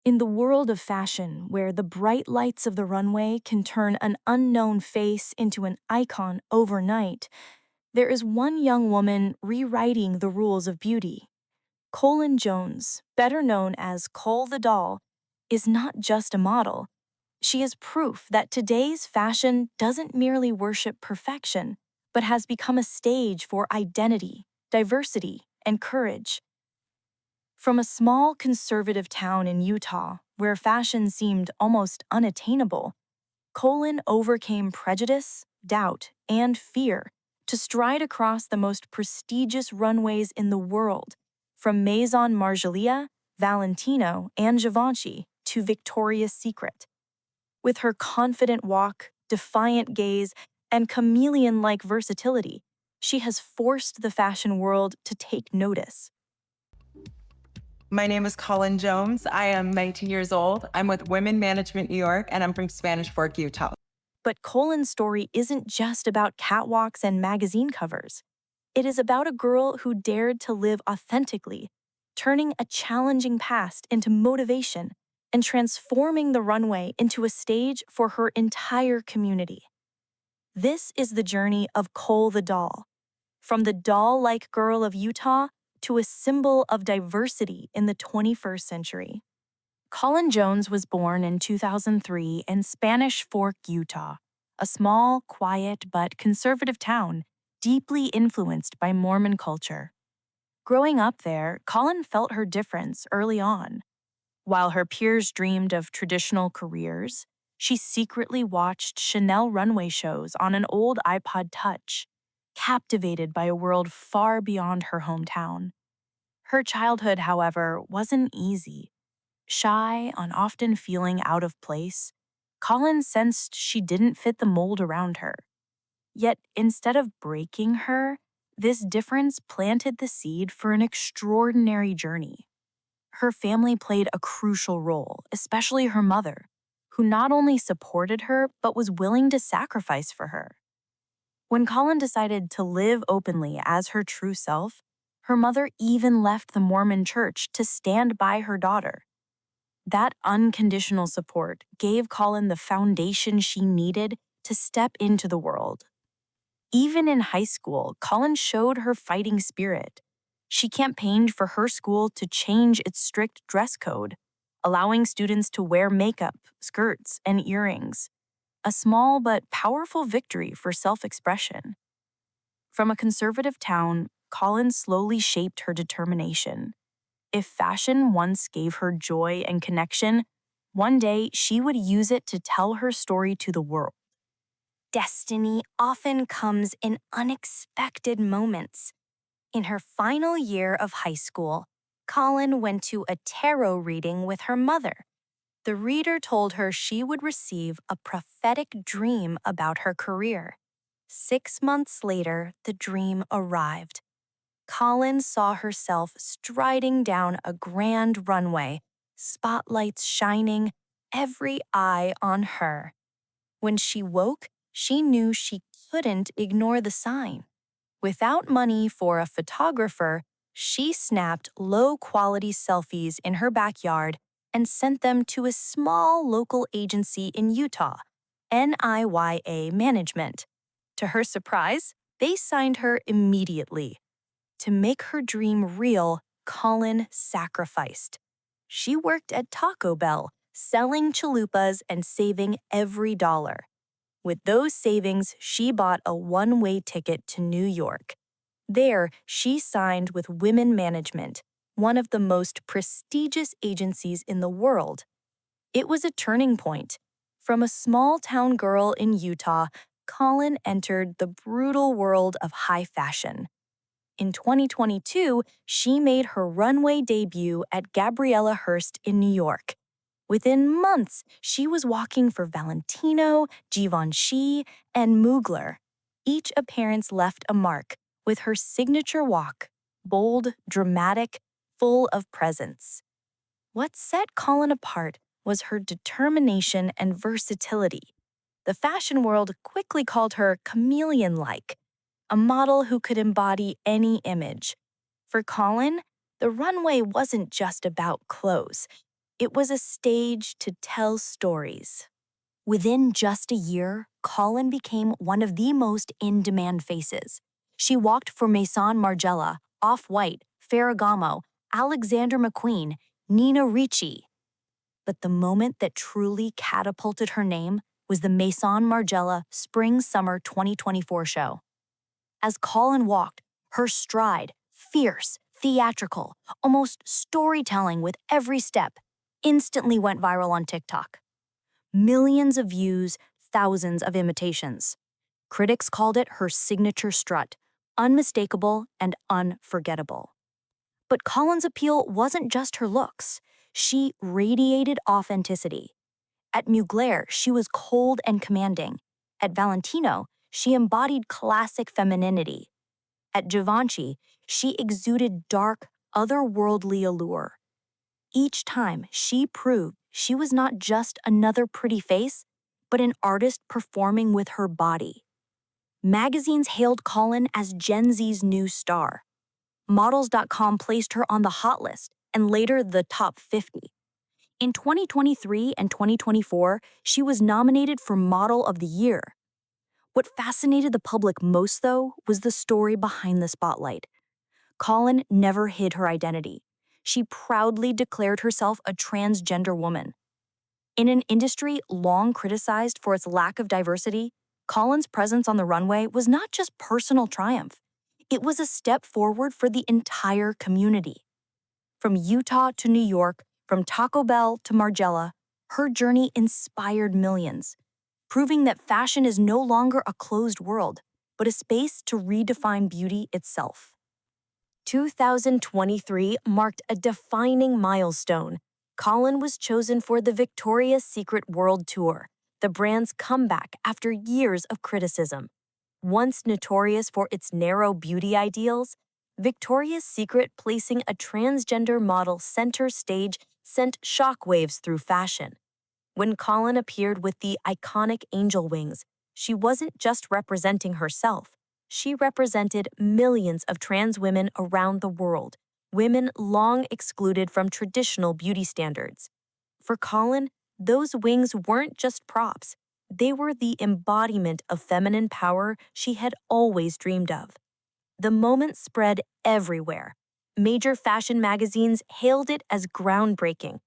In the world of fashion, where the bright lights of the runway can turn an unknown face into an icon overnight, there is one young woman rewriting the rules of beauty. Colin Jones, better known as Col the Doll, is not just a model. She is proof that today's fashion doesn't merely worship perfection, but has become a stage for identity, diversity, and courage. From a small conservative town in Utah, where fashion seemed almost unattainable, Colin overcame prejudice, doubt, and fear to stride across the most prestigious runways in the world, from Maison Margiela, Valentino, and Givenchy to Victoria's Secret. With her confident walk, defiant gaze, and chameleon-like versatility, she has forced the fashion world to take notice. My name is Colin Jones. I am 19 years old. I'm with Women Management New York, and I'm from Spanish Fork, Utah. But Colin's story isn't just about catwalks and magazine covers. It is about a girl who dared to live authentically, turning a challenging past into motivation and transforming the runway into a stage for her entire community. This is the journey of Col the Doll, from the doll-like girl of Utah to a symbol of diversity in the 21st century. Colin Jones was born in 2003 in Spanish Fork, Utah, a small, quiet, but conservative town deeply influenced by Mormon culture. Growing up there, Colin felt her difference early on. While her peers dreamed of traditional careers, she secretly watched Chanel runway shows on an old iPod Touch, captivated by a world far beyond her hometown. Her childhood, however, wasn't easy. Shy and often feeling out of place, Colin sensed she didn't fit the mold around her. Yet, instead of breaking her, this difference planted the seed for an extraordinary journey. Her family played a crucial role, especially her mother, who not only supported her but was willing to sacrifice for her. When Colin decided to live openly as her true self, her mother even left the Mormon church to stand by her daughter. That unconditional support gave Colin the foundation she needed to step into the world. Even in high school, Colin showed her fighting spirit. She campaigned for her school to change its strict dress code, allowing students to wear makeup, skirts, and earrings. A small but powerful victory for self-expression. From a conservative town, Colin slowly shaped her determination. If fashion once gave her joy and connection, one day she would use it to tell her story to the world. Destiny often comes in unexpected moments. In her final year of high school, Colin went to a tarot reading with her mother. The reader told her she would receive a prophetic dream about her career. 6 months later, the dream arrived. Colin saw herself striding down a grand runway, spotlights shining, every eye on her. When she woke, she knew she couldn't ignore the sign. Without money for a photographer, she snapped low-quality selfies in her backyard and sent them to a small local agency in Utah, NIYA Management. To her surprise, they signed her immediately. To make her dream real, Colin sacrificed. She worked at Taco Bell, selling chalupas and saving every dollar. With those savings, she bought a one-way ticket to New York. There, she signed with Women Management, one of the most prestigious agencies in the world. It was a turning point. From a small-town girl in Utah, Colin entered the brutal world of high fashion. In 2022, she made her runway debut at Gabriela Hearst in New York. Within months, she was walking for Valentino, Givenchy, and Mugler. Each appearance left a mark, with her signature walk, bold, dramatic, full of presence. What set Colin apart was her determination and versatility. The fashion world quickly called her chameleon-like, a model who could embody any image. For Colin, the runway wasn't just about clothes. It was a stage to tell stories. Within just a year, Colin became one of the most in-demand faces. She walked for Maison Margiela, Off-White, Ferragamo, Alexander McQueen, Nina Ricci. But the moment that truly catapulted her name was the Maison Margiela Spring-Summer 2024 show. As Colin walked, her stride, fierce, theatrical, almost storytelling with every step, instantly went viral on TikTok. Millions of views, thousands of imitations. Critics called it her signature strut, unmistakable and unforgettable. But Colin's appeal wasn't just her looks. She radiated authenticity. At Mugler, she was cold and commanding. At Valentino, she embodied classic femininity. At Givenchy, she exuded dark, otherworldly allure. Each time, she proved she was not just another pretty face, but an artist performing with her body. Magazines hailed Colin as Gen Z's new star. Models.com placed her on the hot list and later the top 50. In 2023 and 2024, she was nominated for Model of the Year. What fascinated the public most, though, was the story behind the spotlight. Colin never hid her identity. She proudly declared herself a transgender woman. In an industry long criticized for its lack of diversity, Colin's presence on the runway was not just personal triumph. It was a step forward for the entire community. From Utah to New York, from Taco Bell to Margiela, her journey inspired millions, proving that fashion is no longer a closed world, but a space to redefine beauty itself. 2023 marked a defining milestone. Colin was chosen for the Victoria's Secret World Tour, the brand's comeback after years of criticism. Once notorious for its narrow beauty ideals, Victoria's Secret placing a transgender model center stage sent shockwaves through fashion. When Colin appeared with the iconic angel wings, she wasn't just representing herself. She represented millions of trans women around the world, women long excluded from traditional beauty standards. For Colin, those wings weren't just props. They were the embodiment of feminine power she had always dreamed of. The moment spread everywhere. Major fashion magazines hailed it as groundbreaking.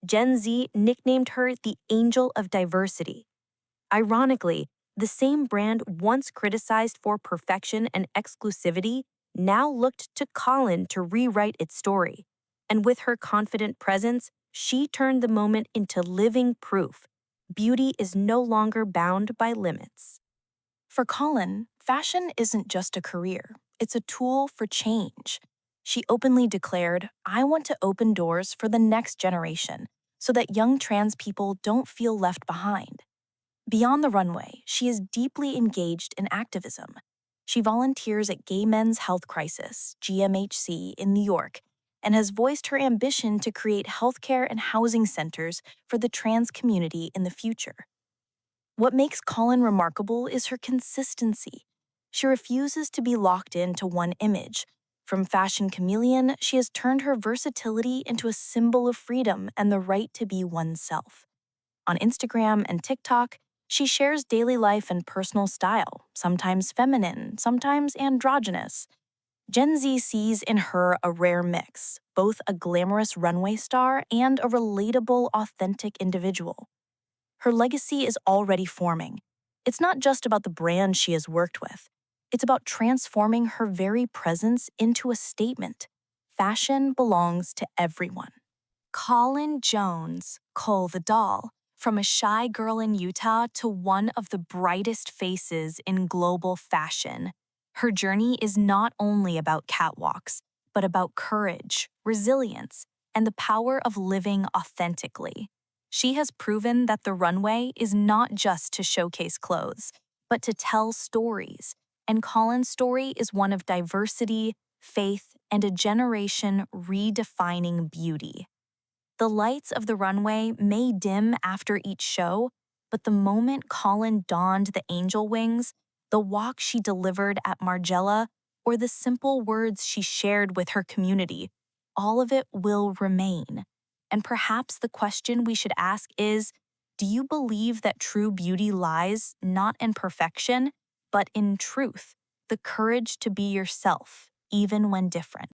Gen Z nicknamed her the Angel of Diversity. Ironically, the same brand once criticized for perfection and exclusivity now looked to Colin to rewrite its story. And with her confident presence, she turned the moment into living proof. Beauty is no longer bound by limits. For Colin, fashion isn't just a career, it's a tool for change. She openly declared, "I want to open doors for the next generation so that young trans people don't feel left behind." Beyond the runway, she is deeply engaged in activism. She volunteers at Gay Men's Health Crisis, GMHC, in New York, and has voiced her ambition to create healthcare and housing centers for the trans community in the future. What makes Colin remarkable is her consistency. She refuses to be locked into one image. From fashion chameleon, she has turned her versatility into a symbol of freedom and the right to be oneself. On Instagram and TikTok, she shares daily life and personal style, sometimes feminine, sometimes androgynous. Gen Z sees in her a rare mix, both a glamorous runway star and a relatable, authentic individual. Her legacy is already forming. It's not just about the brand she has worked with. It's about transforming her very presence into a statement. Fashion belongs to everyone. Colin Jones, Col the Doll, from a shy girl in Utah to one of the brightest faces in global fashion. Her journey is not only about catwalks, but about courage, resilience, and the power of living authentically. She has proven that the runway is not just to showcase clothes, but to tell stories. And Colin's story is one of diversity, faith, and a generation redefining beauty. The lights of the runway may dim after each show, but the moment Colin donned the angel wings, the walk she delivered at Margiela, or the simple words she shared with her community, all of it will remain. And perhaps the question we should ask is, do you believe that true beauty lies not in perfection, but in truth, the courage to be yourself, even when different?